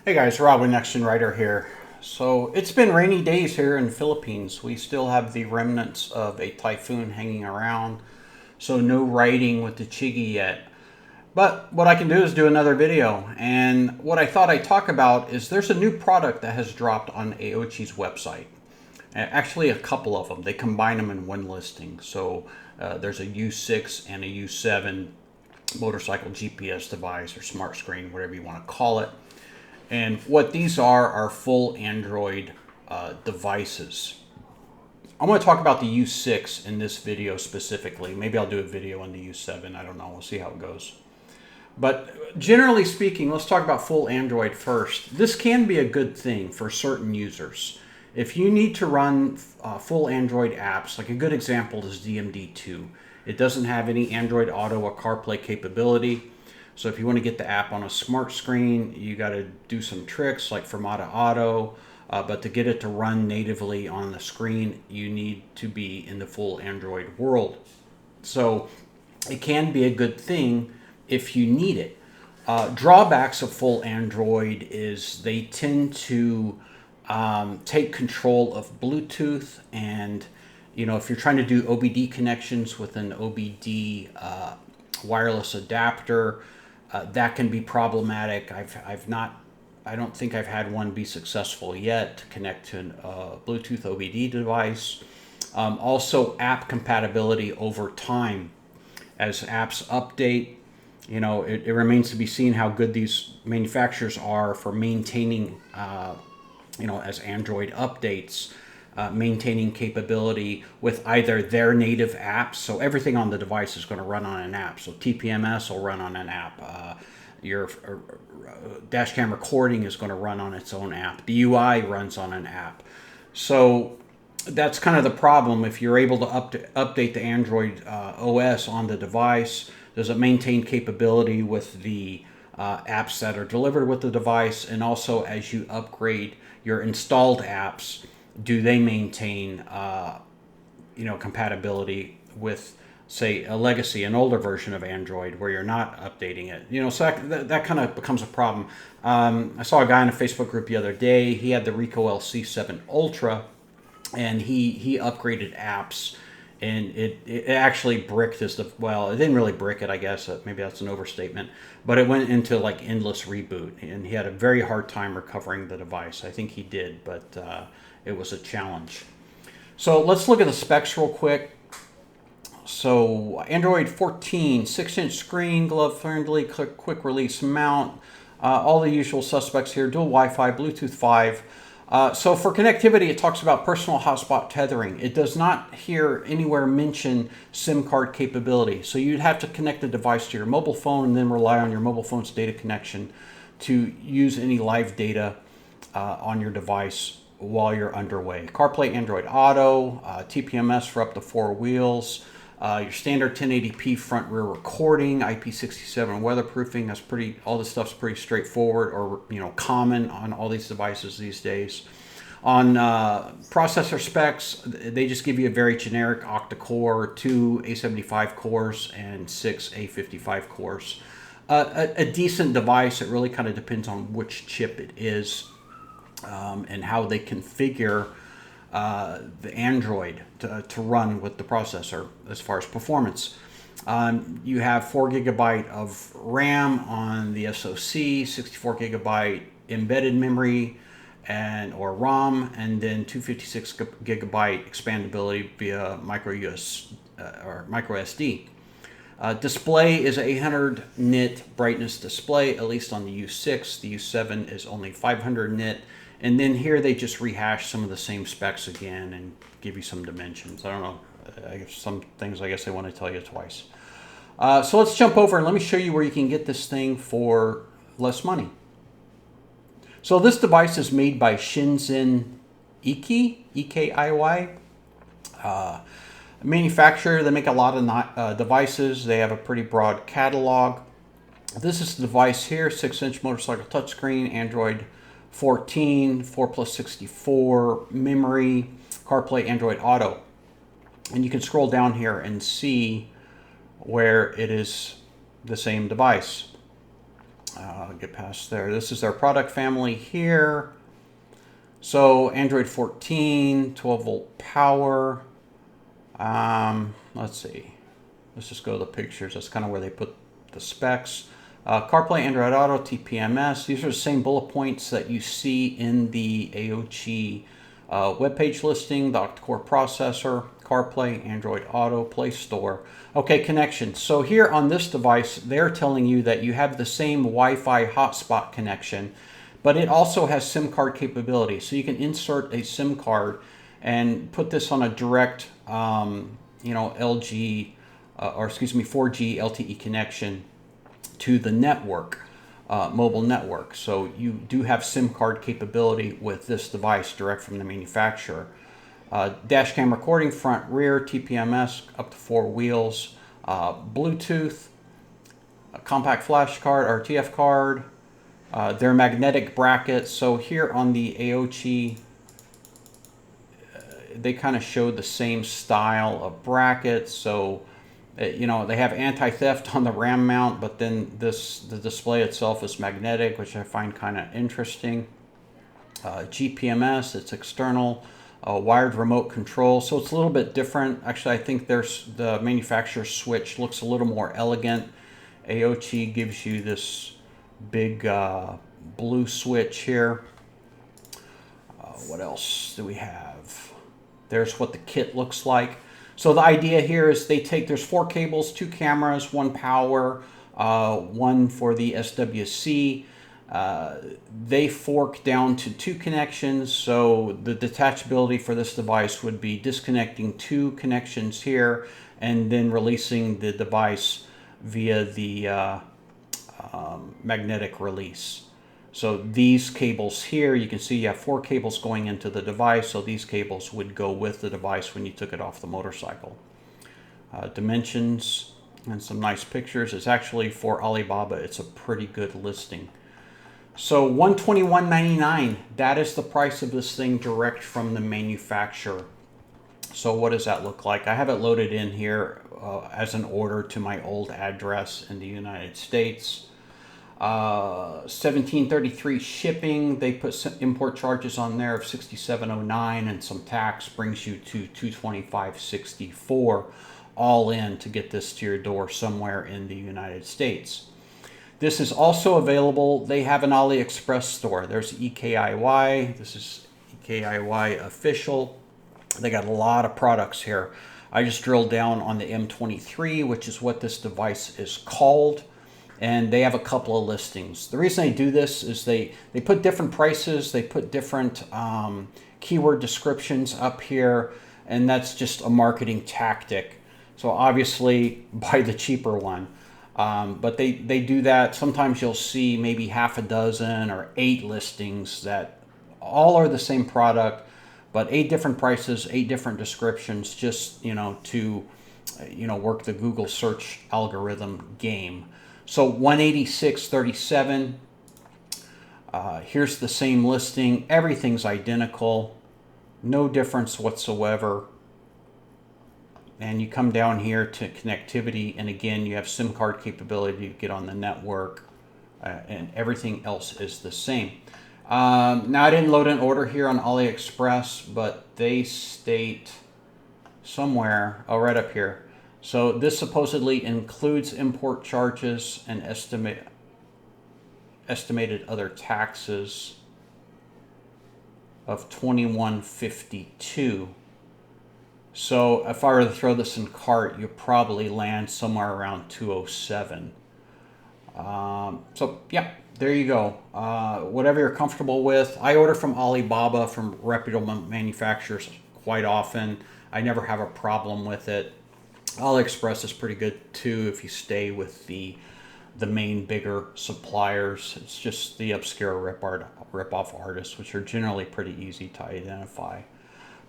Hey guys, Rob with Next Gen Writer here. So it's been rainy days here in the Philippines. We still have the remnants of a typhoon hanging around, so no writing with the Chigi yet. But what I can do is do another video, and what I thought I'd talk about is there's a new product that has dropped on Aoocci's website. Actually, a couple of them. They combine them in one listing. So there's a U6 and a U7 motorcycle GPS device or smart screen, whatever you want to call it. And what these are full Android devices. I'm going to talk about the U6 in this video specifically. Maybe I'll do a video on the U7. I don't know. We'll see how it goes. But generally speaking, let's talk about full Android first. This can be a good thing for certain users. If you need to run full Android apps, like a good example is DMD2. It doesn't have any Android Auto or CarPlay capability. So if you want to get the app on a smart screen, you got to do some tricks like Fermata Auto. But to get it to run natively on the screen, you need to be in the full Android world. So it can be a good thing if you need it. Drawbacks of full Android is they tend to take control of Bluetooth, and if you're trying to do OBD connections with an OBD wireless adapter, that can be problematic. I don't think I've had one be successful yet to connect to a Bluetooth OBD device. Also, app compatibility over time. As apps update, it remains to be seen how good these manufacturers are for maintaining, as Android updates, maintaining capability with either their native apps. So everything on the device is going to run on an app. So TPMS will run on an app. Your dash cam recording is going to run on its own app. The UI runs on an app. So that's kind of the problem. If you're able to update the Android OS on the device, does it maintain capability with the apps that are delivered with the device? And also, as you upgrade your installed apps, do they maintain compatibility with, say, a legacy, an older version of Android where you're not updating it? So that kind of becomes a problem. I saw a guy in a Facebook group the other day. He had the Ricoh LC7 Ultra, and he upgraded apps, and it actually bricked it didn't really brick it, I guess. Maybe that's an overstatement. But it went into like endless reboot, and he had a very hard time recovering the device. I think he did, but it was a challenge. So let's look at the specs real quick. So Android 14, 6-inch screen, glove-friendly, quick release mount. All the usual suspects here, dual Wi-Fi, Bluetooth 5. So for connectivity, it talks about personal hotspot tethering. It does not here anywhere mention SIM card capability. So you'd have to connect the device to your mobile phone and then rely on your mobile phone's data connection to use any live data on your device while you're underway. CarPlay, Android Auto, TPMS for up to 4 wheels. Your standard 1080p front rear recording, IP67 weatherproofing. That's all this stuff's pretty straightforward, or common on all these devices these days. On processor specs, they just give you a very generic octa-core, 2 A75 cores and 6 A55 cores. A decent device. It really kind of depends on which chip it is and how they configure the Android to run with the processor as far as performance. You have 4 GB of RAM on the SoC, 64 GB embedded memory or ROM, and then 256 GB expandability via micro SD. Display is an 800 nit brightness display, at least on the U6. The U7 is only 500 nit. And then here they just rehash some of the same specs again and give you some dimensions. I don't know. Some things I guess they want to tell you twice. So let's jump over and let me show you where you can get this thing for less money. So this device is made by Shenzhen Iki, E-K-I-Y. Manufacturer, they make a lot of devices. They have a pretty broad catalog. This is the device here, 6-inch motorcycle touchscreen, Android 14, 4+64 memory, CarPlay, Android Auto. And you can scroll down here and see where it is the same device. Get past there. This is our product family here. So Android 14, 12 volt power. Let's see. Let's just go to the pictures. That's kind of where they put the specs. CarPlay, Android Auto, TPMS. These are the same bullet points that you see in the Aoocci webpage listing. The octa-core processor, CarPlay, Android Auto, Play Store. Okay, connection. So here on this device, they're telling you that you have the same Wi-Fi hotspot connection, but it also has SIM card capability. So you can insert a SIM card and put this on a direct, LG, 4G LTE connection to the network, mobile network. So you do have SIM card capability with this device direct from the manufacturer. Dash cam recording, front, rear, TPMS, up to 4 wheels, Bluetooth, a compact flash card, RTF card, their magnetic brackets. So here on the Aoocci, they kind of showed the same style of brackets. So, they have anti-theft on the RAM mount, but then the display itself is magnetic, which I find kind of interesting. GPMS, it's external. Wired remote control, so it's a little bit different. Actually, I think the manufacturer's switch looks a little more elegant. Aoocci gives you this big blue switch here. What else do we have? There's what the kit looks like. So the idea here is there's 4 cables, 2 cameras, 1 power, 1 for the SWC. They fork down to 2 connections, so the detachability for this device would be disconnecting 2 connections here and then releasing the device via the magnetic release. So these cables here, you can see you have 4 cables going into the device, so these cables would go with the device when you took it off the motorcycle. Dimensions and some nice pictures. It's actually for Alibaba, it's a pretty good listing. So $121.99, that is the price of this thing direct from the manufacturer. So what does that look like? I have it loaded in here as an order to my old address in the United States. $17.33 shipping. They put some import charges on there of $67.09 and some tax, brings you to $225.64 all in to get this to your door somewhere in the United States. This is also available. They have an AliExpress store. There's EKIY. This is EKIY official. They got a lot of products here. I just drilled down on the M23, which is what this device is called. And they have a couple of listings. The reason they do this is they put different prices. They put different keyword descriptions up here. And that's just a marketing tactic. So obviously buy the cheaper one. But they do that. Sometimes you'll see maybe half a dozen or 8 listings that all are the same product, but 8 different prices, 8 different descriptions, just to work the Google search algorithm game. So $186.37. Here's the same listing. Everything's identical, no difference whatsoever. And you come down here to connectivity, and again, you have SIM card capability to get on the network, and everything else is the same. Now, I didn't load an order here on AliExpress, but they state somewhere, right up here. So this supposedly includes import charges and estimated other taxes of $21.52. So if I were to throw this in cart, you probably land somewhere around $207. So yeah, there you go. Whatever you're comfortable with. I order from Alibaba, from reputable manufacturers quite often. I never have a problem with it. AliExpress is pretty good too if you stay with the main bigger suppliers. It's just the obscure rip-off artists, which are generally pretty easy to identify.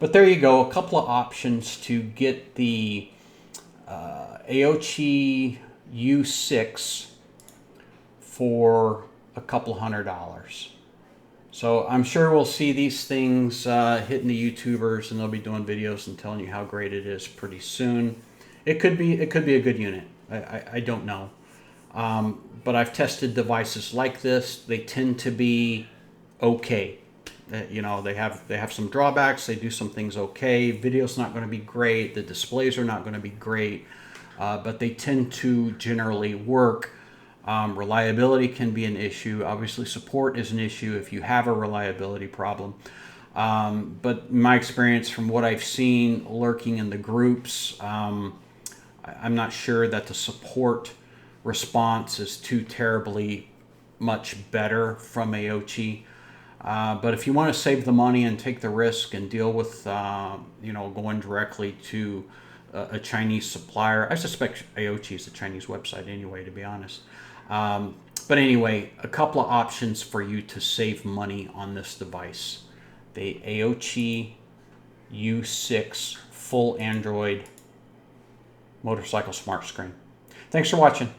But there you go, a couple of options to get the Aoocci U6 for a couple $100. So I'm sure we'll see these things hitting the YouTubers, and they'll be doing videos and telling you how great it is pretty soon. It could be a good unit. I don't know. but I've tested devices like this. They tend to be okay. You know, they have some drawbacks. They do some things okay. Video's not going to be great. The displays are not going to be great, but they tend to generally work. Reliability can be an issue. Obviously, support is an issue if you have a reliability problem. But my experience from what I've seen lurking in the groups, I'm not sure that the support response is too terribly much better from Aoocci. But if you want to save the money and take the risk and deal with, you know, going directly to a Chinese supplier, I suspect Aoocci is a Chinese website anyway, to be honest. But anyway, a couple of options for you to save money on this device. The Aoocci U6 full Android motorcycle smart screen. Thanks for watching.